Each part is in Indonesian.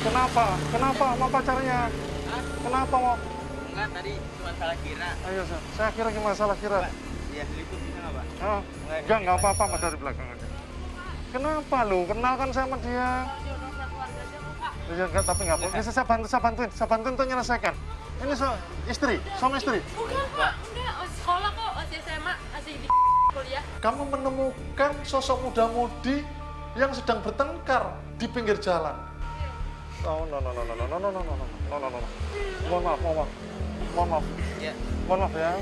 Kenapa? Kenapa mau pacarnya? Hah? Kenapa mau? Enggak, tadi cuma salah kira. Ayo, saya kira gimana salah kira. Pak, ya seliput bisa nggak, Pak? Oh, enggak apa-apa, Mas, dari belakang aja. Kenapa lu? Kenalkan sama dia. Ya, enggak, tapi nggak apa. Ini saya bantuin untuk menyelesaikan. Ini istri, suami istri. Bukan Pak, enggak, masih sekolah kok, masih SMA, masih di kuliah. Kamu menemukan sosok muda-mudi yang sedang bertengkar di pinggir jalan. Oh, no. Mohon maaf. Ya. Mohon maaf ya.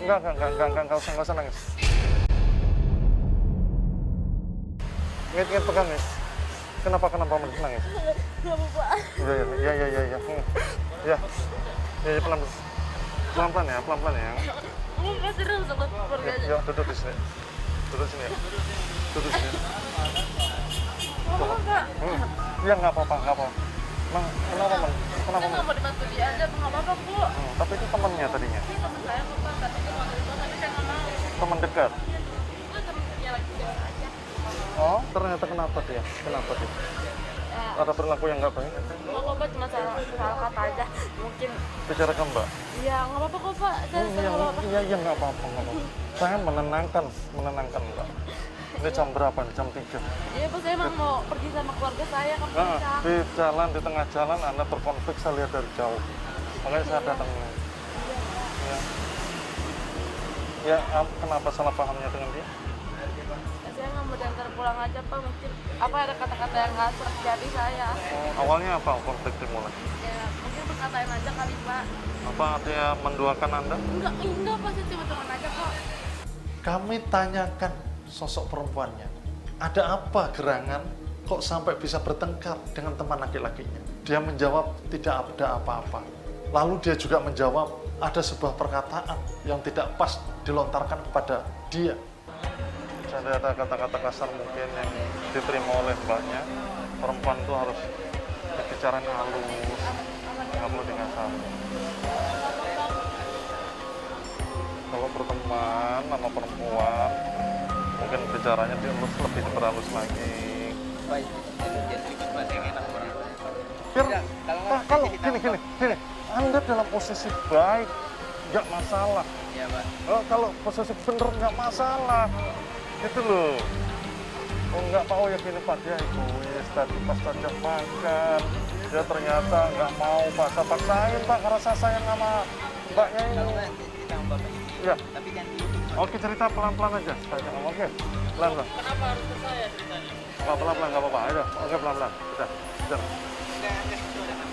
Enggak usah nangis. Ingat pegang nih. Kenapa nangis? Enggak apa-apa. Iya, pelan-pelan ya. Enggak serius sama keluarganya. Ya, duduk di sini. Duduk sini ya. Apa Pak? Iya, nggak apa-apa. Mang, kenapa, Man? Saya nggak mau dibantu dia aja, nggak apa-apa Bu. Tapi itu temannya tadinya. Ini teman saya kok Pak, tadi dia mau terima, tapi saya nggak mau. Teman dekat. Itu teman dia lagi biasa aja. Oh, ternyata kenapa dia? Ya, Ada perilaku yang nggak baik? nggak apa-apa, cuma salah kata aja. Mungkin, Bicara ke Mbak? ya nggak apa-apa kok Pak. Saya nggak apa-apa. Iya, nggak apa-apa. Saya menenangkan Mbak. Ini jam berapa nih? Jam 3. Iya Pak, saya emang mau pergi sama keluarga saya ke Nah, puncak. di tengah jalan Anda terkonflik, saya lihat dari jauh. Makanya saya datang. Ya, kenapa salah pahamnya dengan dia? Saya nggak mau diantar pulang aja Pak, mungkin apa ada kata-kata yang nggak serap di hati saya. Awalnya apa konflik dimulai? Ya mungkin perkataan aja kali Pak. Apa dia menduakan Anda? Enggak Pak, saya cuma teman aja kok. Kami tanyakan sosok perempuannya. Ada apa gerangan kok sampai bisa bertengkar dengan teman laki-lakinya? Dia menjawab tidak ada apa-apa. Lalu dia juga menjawab ada sebuah perkataan yang tidak pas dilontarkan kepada dia. Jadi ada kata-kata kasar mungkin yang diterima oleh mbaknya. Perempuan itu harus bicaranya halus, nggak perlu dikasar. Kalau berteman sama perempuan, mungkin bicaranya lebih diperhalus lagi. Baik, jadi seliput Pak, yang enak orang. Biar, Tidak, kalau nggak kalau jadi tahu, gini, Anda dalam posisi baik, nggak masalah. Iya Pak. Kalau posisi bener nggak masalah, gitu loh. Oh nggak Pak, oh ya gini Pak, dia egois, tadi pas ajak makan, dia ternyata nggak mau Pak, saya paksain Pak, karena saya sayang sama mbaknya Kalau ini. nggak cerita sama Bapak ini, Iya. tapi jangan di YouTube Pak. Oke, cerita pelan-pelan aja, saya ngomong, oke, pelan-pelan. Kenapa harus ke saya ceritanya? Oh, pelan-pelan nggak apa-apa, ayo, oke pelan-pelan, udah.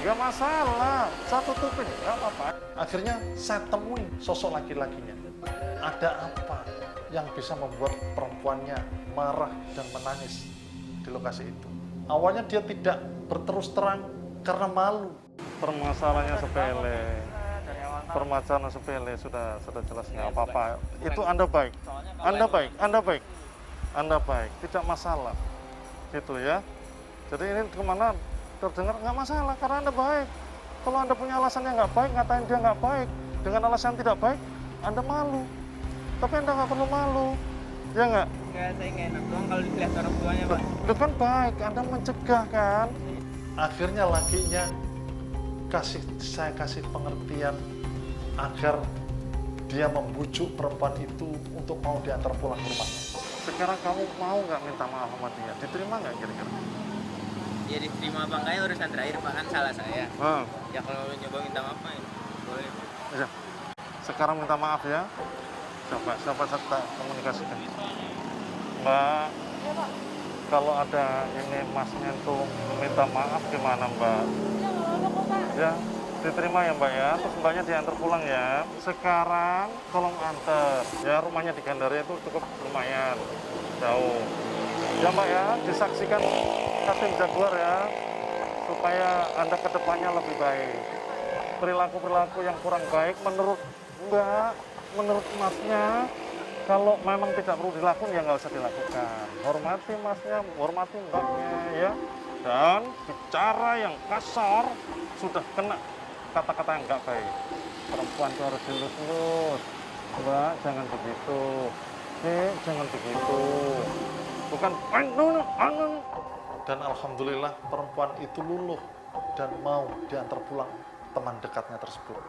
Nggak masalah, saya tutupin, nggak apa-apa. Akhirnya saya temui sosok laki-lakinya. Ada apa yang bisa membuat perempuannya marah dan menangis di lokasi itu? Awalnya dia tidak berterus terang karena malu. Permasalahannya sepele. Permasalahan sepele sudah jelas nggak apa-apa. Itu Anda baik, Anda baik, tidak masalah, gitu ya. Jadi ini kemana terdengar nggak masalah karena Anda baik. Kalau Anda punya alasan yang nggak baik, ngatain dia nggak baik, dengan alasan yang tidak baik, Anda malu. Tapi Anda nggak perlu malu, ya nggak? Enggak, saya nggak enak doang kalau dilihat orang tuanya Pak. Itu kan baik, Anda mencegah kan? Akhirnya lakinya saya kasih pengertian agar dia membujuk perempuan itu untuk mau diantar pulang ke rumahnya. Sekarang kamu mau nggak minta maaf sama dia? Diterima nggak kira-kira? Ya diterima apa enggak ya urusan terakhir Pak, kan salah saya. Ya kalau nyoba minta maaf Pak, ya boleh Pak. Ya. Sekarang minta maaf ya. Siapa saya komunikasikan. Mbak, kalau ada ini masnya tuh minta maaf gimana Mbak? Ya nggak apa-apa kok Pak. Ya, diterima ya Mbak ya, terus Mbaknya diantar pulang ya. Sekarang tolong antar, ya rumahnya di Gandaria itu cukup lumayan jauh. Ya Mbak ya, disaksikan Katim Jaguar ya, supaya Anda ke depannya lebih baik. Perilaku-perilaku yang kurang baik menurut Mbak, menurut Masnya, kalau memang tidak perlu dilakukan ya nggak usah dilakukan. Hormati Masnya, hormati Mbaknya ya. Dan bicara yang kasar sudah kena kata-kata yang nggak baik. Perempuan itu harus dilus-lus. Mbak, jangan begitu. Jangan begitu. Bukan, Dan alhamdulillah perempuan itu luluh dan mau diantar pulang teman dekatnya tersebut.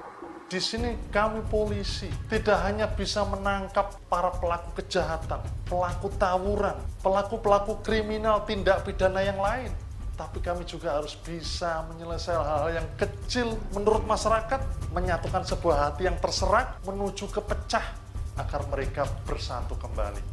Di sini kami polisi tidak hanya bisa menangkap para pelaku kejahatan, pelaku tawuran, pelaku-pelaku kriminal tindak pidana yang lain, tapi kami juga harus bisa menyelesaikan hal-hal yang kecil menurut masyarakat, menyatukan sebuah hati yang terserak menuju ke pecah agar mereka bersatu kembali.